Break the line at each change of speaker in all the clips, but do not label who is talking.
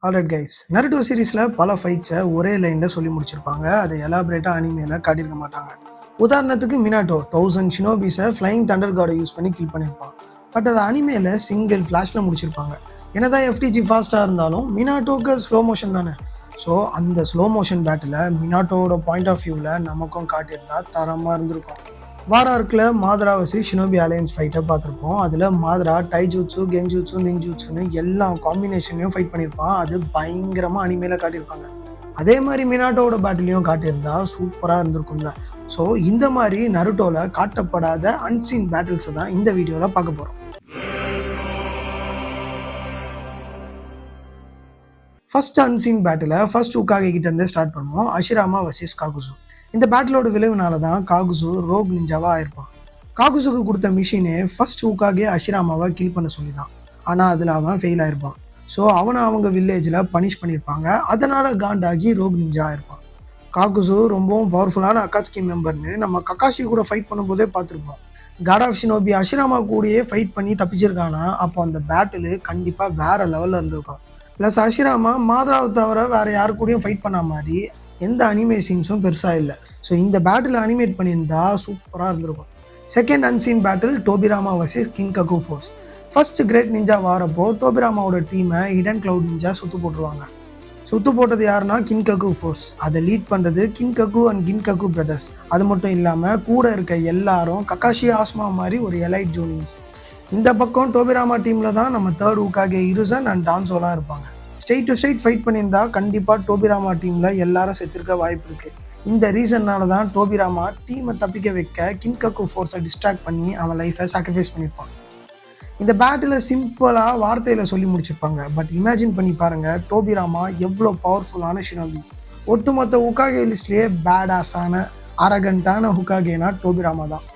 Alright guys, Naruto சீரீஸில் பல ஃபைட்ஸை ஒரே லைனில் சொல்லி முடிச்சிருப்பாங்க. அதை எலாபரேட்டாக அனிமேல காட்டியிருக்க மாட்டாங்க. உதாரணத்துக்கு மினாட்டோ 1000 ஷினோபிஸை ஃப்ளையிங் தண்டர் கார்டை யூஸ் பண்ணி கில் பண்ணியிருப்பான். பட் அதை அனிமேல சிங்கிள் ஃப்ளாஷில் முடிச்சிருப்பாங்க. என்னதான் எஃப்டிஜி ஃபாஸ்ட்டாக இருந்தாலும் மினாட்டோக்கு ஸ்லோ மோஷன் தானே. ஸோ அந்த ஸ்லோ மோஷன் பேட்டில் மினாட்டோவோட பாயிண்ட் ஆஃப் வியூவில் நமக்கும் காட்டியிருந்தா தரமாக இருந்திருக்கும். வாரார்க்கில் மாதரா வசி ஷினோபி அலையன்ஸ் ஃபைட்டை பார்த்துருப்போம். அதில் மாதரா டைஜூட்ஸு, கென்ஜூட்ஸு, நின்ஜூட்ஸுன்னு எல்லா காம்பினேஷன்லையும் ஃபைட் பண்ணியிருப்பான். அது பயங்கரமாக அனிமேல காட்டியிருப்பாங்க. அதே மாதிரி மினாட்டோவோட பேட்டிலையும் காட்டியிருந்தா சூப்பராக இருந்திருக்கும்ல. ஸோ இந்த மாதிரி நருட்டோவில் காட்டப்படாத அன்சீன் பேட்டில்ஸை தான் இந்த வீடியோவில் பார்க்க போகிறோம். ஃபர்ஸ்ட் அன்சீன் பேட்டில் ஃபர்ஸ்ட் உக்காகே கிட்டேருந்தே ஸ்டார்ட் பண்ணுவோம். Hashirama versus Kakuzu. இந்த பேட்டிலோட விளைவுனால தான் காகுசு ரோக் நிஞ்சாவாக ஆயிருப்பான். காகுசுக்கு கொடுத்த மிஷினே ஃபர்ஸ்ட் உக்காகே அஷிராமாவை கில் பண்ண சொல்லி தான். ஆனால் அதில் அவன் ஃபெயில் ஆயிருப்பான். ஸோ அவனை அவங்க வில்லேஜில் பனிஷ் பண்ணியிருப்பாங்க. அதனால் காண்டாகி ரோக் நிஞ்சா ஆயிருப்பான். காகுசு ரொம்பவும் பவர்ஃபுல்லான அக்காட்சுகி மெம்பர்னு நம்ம கக்காஷி கூட ஃபைட் பண்ணும்போதே பார்த்துருப்போம். காட் ஆஃப் ஷினோபி அஷிராமா கூடயே ஃபைட் பண்ணி தப்பிச்சிருக்கானா அப்போ அந்த பேட்டில் கண்டிப்பாக வேற லெவலில் இருந்திருக்கும். ப்ளஸ் அஷிராமா மாதராவை தவிர வேறு யாரு கூடயும் ஃபைட் பண்ண மாதிரி எந்த அனிமே சீன்ஸும் பெருசாக இல்லை. ஸோ இந்த பேட்டில் அனிமேட் பண்ணியிருந்தா சூப்பராக இருந்திருக்கும். Second unseen battle Tobirama versus Kinkaku forces. First great ninja வாரப்போ டோபிராமாவோட டீமை ஹிடன் கிளவுட் நிஞ்சா சுற்று போட்டுருவாங்க. சுற்று போட்டது யாருன்னா கின்ககு ஃபோர்ஸ். அதை லீட் பண்ணுறது கின்ககு அண்ட் கின்ககு பிரதர்ஸ். அது மட்டும் இல்லாமல் கூட இருக்க எல்லாரும் கக்காஷி ஆஸ்மா மாதிரி ஒரு எலைட் ஜூனியர்ஸ். இந்த பக்கம் டோபிராமா டீமில் தான் நம்ம தேர்ட் உக்காகே இருசன் அண்ட் டான்சோலாம் இருப்பாங்க. ஸ்ட்ரெயிட் டு ஸ்ட்ரெயிட் ஃபைட் பண்ணியிருந்தா கண்டிப்பாக டோபிராமா டீமில் எல்லாரும் செத்துருக்க வாய்ப்பு இருக்குது. இந்த ரீசன்னால தான் டோபிராமா டீமை தப்பிக்க வைக்க கின்ககு ஃபோர்ஸை டிஸ்ட்ராக்ட் பண்ணி அவன் லைஃப்பை சாக்ரிஃபைஸ் பண்ணியிருப்பான். இந்த பேட்டில் சிம்பிளாக வார்த்தையில் சொல்லி முடிச்சிருப்பாங்க. பட் இமேஜின் பண்ணி பாருங்கள், டோபிராமா எவ்வளோ பவர்ஃபுல்லான ஷினோபி. ஒட்டுமொத்த உக்காகே லிஸ்ட்லேயே பேடாஸான அரகண்டான ஹுக்காகேனா டோபிராமா தான்.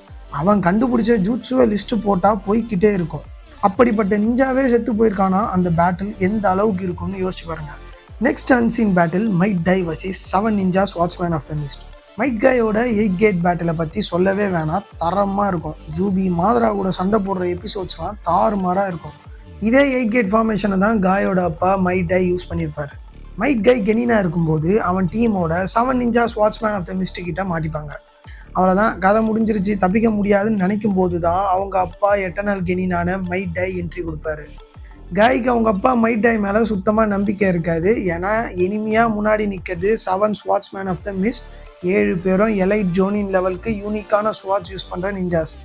அவன் கண்டுபிடிச்ச ஜூட்ஸுவை லிஸ்ட்டு போட்டால் போய்கிட்டே இருக்கும். அப்படிப்பட்ட நிஞ்சாவே செத்து போயிருக்கானா அந்த பேட்டில் எந்த அளவுக்கு இருக்கும்னு யோசிச்சு பாருங்க. Next unseen battle Might Dai versus 7 ninjas watchman of the mist. Might கையோட 8 கேட் பேட்டிலை பற்றி சொல்லவே வேணாம், தரமாக இருக்கும். ஜூபி மாதரா கூட சண்டை போடுற எபிசோட்ஸ்லாம் தாறுமாறாக இருக்கும். இதே 8 கேட் ஃபார்மேஷனை தான் காயோட அப்பா மைட் டை யூஸ் பண்ணியிருப்பார். மைட் கை கெனினா இருக்கும்போது அவன் டீமோட 7 ninjas watchman of the mist கிட்ட மாட்டிப்பாங்க. அவ்வளோதான், கதை முடிஞ்சிருச்சு, தப்பிக்க முடியாதுன்னு நினைக்கும் போது தான் அவங்க அப்பா எட்டர்னல் கெனினான மைட் டை என்ட்ரி கொடுப்பாரு. காய்க்கு அவங்க அப்பா மைட் டை மேலே சுத்தமாக நம்பிக்கை இருக்காது. ஏன்னா எனிமையாக முன்னாடி நிற்கிறது 7 வாட்ச்மேன் ஆஃப் த மிஸ்ட். 7 பேரும் எலைட் ஜோனின் லெவலுக்கு யூனிக்கான ஸ்வாட்ச் யூஸ் பண்ணுற நிஞ்சாஸ்.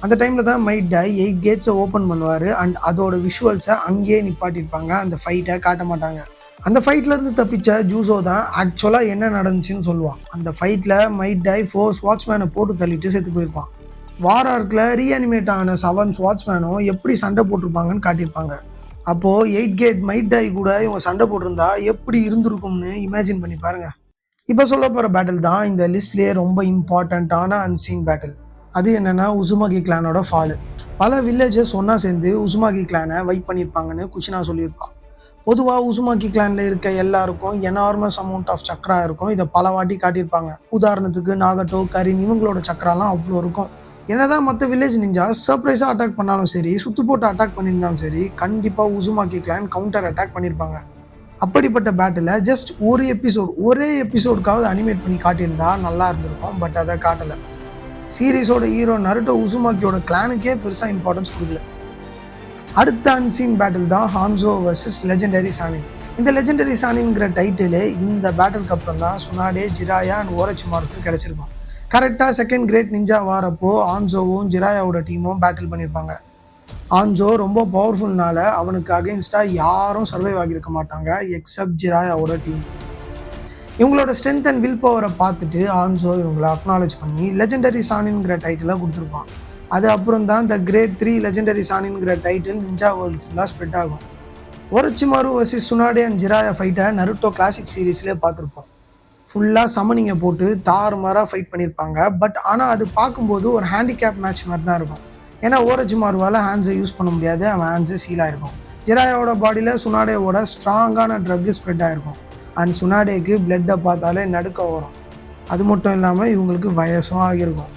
அந்த டைமில் தான் மைட் டை 8 கேட்ஸை ஓப்பன் பண்ணுவார். அண்ட் அதோட விஷுவல்ஸை அங்கேயே நிப்பாட்டியிருப்பாங்க. அந்த ஃபைட்டை காட்ட மாட்டாங்க. அந்த ஃபைட்லேருந்து தப்பிச்ச ஜூசோ தான் ஆக்சுவலாக என்ன நடந்துச்சுன்னு சொல்லுவான். அந்த ஃபைட்டில் மைட் டை 4 வாட்ச்மேனை போட்டு தள்ளிட்டு செத்து போயிருப்பான். வாரார்க்கில் ரீஅனிமேட் ஆன 7 வாட்ச்மேனும் எப்படி சண்டை போட்டிருப்பாங்கன்னு காட்டியிருப்பாங்க. அப்போது 8 கேட் மைட் டை கூட இவங்க சண்டை போட்டிருந்தா எப்படி இருந்திருக்கும்னு இமேஜின் பண்ணி பாருங்கள். இப்போ சொல்ல போகிற பேட்டில் தான் இந்த லிஸ்ட்லேயே ரொம்ப இம்பார்ட்டண்ட்டான அன்சீன் பேட்டில். அது என்னென்னா உசுமாகி கிளானோட ஃபாலு. பல வில்லேஜஸ் ஒன்றா சேர்ந்து உசுமாகி கிளானை வைப் பண்ணியிருப்பாங்கன்னு குஷினா சொல்லியிருப்பான். பொதுவாக உசுமாகி கிளானில் இருக்க எல்லாருக்கும் எனார்மஸ் அமௌண்ட் ஆஃப் சக்ரா இருக்கும். இதை பல வாட்டி காட்டியிருப்பாங்க. உதாரணத்துக்கு நாகட்டோ, கரின் இவங்களோட சக்ராலாம் அவ்வளோ இருக்கும். என்னதான் மற்ற வில்லேஜ் நிஞ்சா சர்ப்ரைஸாக அட்டாக் பண்ணாலும் சரி, சுற்று போட்டு அட்டாக் பண்ணியிருந்தாலும் சரி, கண்டிப்பாக உசுமாகி கிளான் கவுண்டர் அட்டாக் பண்ணியிருப்பாங்க. அப்படிப்பட்ட பேட்டில் ஜஸ்ட் ஒரே எபிசோடுக்காவது அனிமேட் பண்ணி காட்டியிருந்தா நல்லா இருந்திருக்கும். பட் அதை காட்டலை. சீரீஸோட ஹீரோ நருட்டோ உசுமாக்கியோட கிளானுக்கே பெருசாக இம்பார்ட்டன்ஸ் கொடுக்கல. அடுத்த அன்சீன் பேட்டில் தான் ஹான்சோ வர்சஸ் லெஜெண்டரி சானின். இந்த லெஜெண்டரி சானின்ங்கிற டைட்டிலே இந்த பேட்டிலுக்கு அப்புறம் தான் சுனாடே, ஜிராயா அண்ட் ஓரச்சிமாருக்கு கிடச்சிருக்கும். கரெக்டாக செகண்ட் கிரேட் நிஞ்சா வாரப்போ ஆன்சோவும் ஜிராயாவோட டீமும் பேட்டில் பண்ணியிருப்பாங்க. ஆன்சோ ரொம்ப பவர்ஃபுல்னால அவனுக்கு அகெயின்ஸ்டாக யாரும் சர்வைவ் ஆகியிருக்க மாட்டாங்க எக்ஸப்ட் ஜிராயாவோட டீம். இவங்களோட ஸ்ட்ரென்த் அண்ட் வில் பவரை பார்த்துட்டு ஆன்சோ இவங்களை அக்னாலேஜ் பண்ணி லெஜெண்டரி சானின்ங்கிற டைட்டிலை கொடுத்துருப்பான். அது அப்புறம் தான் த கிரேட் 3 லெஜெண்டரி சானின்ங்கிற டைட்டில் நிஞ்சா வேர்ல்டு ஃபுல்லாக ஸ்ப்ரெட் ஆகும். Orochimaru versus Tsunade and Jiraiya ஃபைட்டை நருட்டோ கிளாசிக் சீரீஸ்லேயே பார்த்துருப்போம். ஃபுல்லாக சமனிங்கை போட்டு தாறுமாறாக ஃபைட் பண்ணியிருப்பாங்க. பட் ஆனால் அது பார்க்கும்போது ஒரு ஹேண்டிகேப் மேட்ச் மாதிரி தான் இருக்கும். ஏன்னா ஓரச்சிமாருவால் ஹேண்ட்ஸை யூஸ் பண்ண முடியாது, அவன் ஹேண்ட்ஸு சீலாக இருக்கும். ஜிராயாவோட பாடியில் சுனாடேவோட ஸ்ட்ராங்கான ட்ரக்கு ஸ்ப்ரெட் ஆகிருக்கும். அண்ட் சுனாடேக்கு பிளட்டை பார்த்தாலே நடுக்க வரும். அது மட்டும் இல்லாமல் இவங்களுக்கு வயசும் ஆகியிருக்கும்.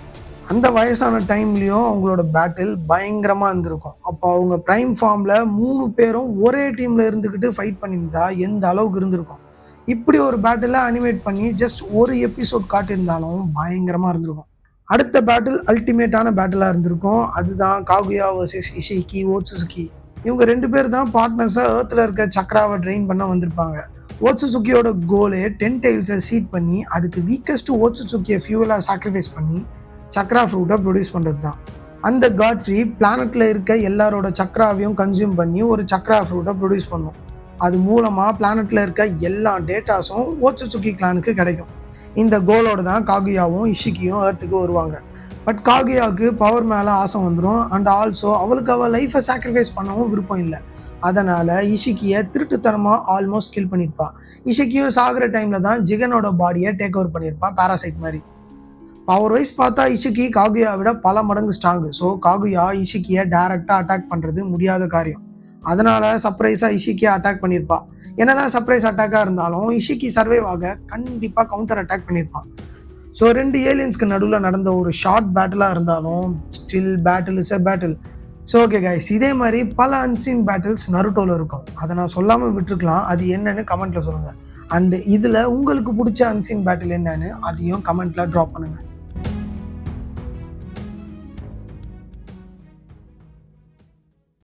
அந்த வயசான டைம்லேயும் அவங்களோட பேட்டில் பயங்கரமாக இருந்திருக்கும். அப்போ அவங்க ப்ரைம் ஃபார்மில் 3 பேரும் ஒரே டீமில் இருந்துக்கிட்டு ஃபைட் பண்ணியிருந்தா எந்த அளவுக்கு இருந்திருக்கும். இப்படி ஒரு பேட்டிலை அனிமேட் பண்ணி ஜஸ்ட் ஒரு எபிசோட் காட்டியிருந்தாலும் பயங்கரமாக இருந்திருக்கும். அடுத்த பேட்டில் அல்டிமேட்டான பேட்டிலாக இருந்திருக்கும். அதுதான் காகுயா வர்சஸ் இஷிகி ஓட்சுசுகி. இவங்க 2 பேர் தான் பார்ட்னர்ஸாக ஏர்த்தில் இருக்க சக்ராவை ட்ரெயின் பண்ண வந்திருப்பாங்க. ஓட்சுசுகியோட கோலே 10 டைல்ஸை சீட் பண்ணி அதுக்கு வீக்கஸ்ட் ஓட்சுசுகியை ஃபியூவலாக சாக்ரிஃபைஸ் பண்ணி சக்ரா ஃப்ரூட்டை ப்ரொடியூஸ் பண்ணுறது தான். அந்த காட்ஃப்ரீ பிளானட்டில் இருக்க எல்லாரோட சக்ராவையும் கன்சியூம் பண்ணி ஒரு சக்ரா ஃப்ரூட்டை ப்ரொடியூஸ் பண்ணும். அது மூலமாக பிளானட்டில் இருக்க எல்லா டேட்டாஸும் ஓட்சுசுகி கிளானுக்கு கிடைக்கும். இந்த கோலோடு தான் காகுயாவும் இஷிகியும் ஏர்த்துக்கு வருவாங்க. பட் காகுயாவுக்கு பவர் மேலே ஆசை வந்துடும். அண்ட் ஆல்சோ அவளுக்கு அவள் லைஃப்பை சாக்ரிஃபைஸ் பண்ணவும் விருப்பம் இல்லை. அதனால் இஷிகியை திருட்டுத்தனமாக ஆல்மோஸ்ட் கில் பண்ணியிருப்பாள். இஷிகியும் சாகிற டைமில் தான் ஜிகனோட பாடியை டேக் ஓவர் பண்ணியிருப்பான் பேராசைட் மாதிரி. பவர் வைஸ் பார்த்தா இஷிகி காகுயா விட பல மடங்கு ஸ்ட்ராங்கு. ஸோ காகுயா இஷிகியை டைரெக்டாக அட்டாக் பண்ணுறது முடியாத காரியம். அதனால் சர்ப்ரைஸாக இஷிகியை அட்டாக் பண்ணியிருப்பா. என்னதான் சர்ப்ரைஸ் அட்டாக்காக இருந்தாலும் இஷிகி சர்வைவ் ஆக கண்டிப்பாக கவுண்டர் அட்டாக் பண்ணியிருப்பான். ஸோ 2 ஏலியன்ஸ்க்கு நடுவில் நடந்த ஒரு ஷார்ட் பேட்டிலாக இருந்தாலும் still battle is a battle. So okay guys, இதே மாதிரி பல அன்சீன் பேட்டில்ஸ் நருட்டோவில் இருக்கும். அதை நான் சொல்லாமல் விட்டுருக்கலாம். அது என்னன்னு கமெண்ட்டில் சொல்லுங்கள். அண்டு இதில் உங்களுக்கு பிடிச்ச அன்சீன் பேட்டில் என்னன்னு அதையும் கமெண்ட்டில் ட்ராப் பண்ணுங்கள்.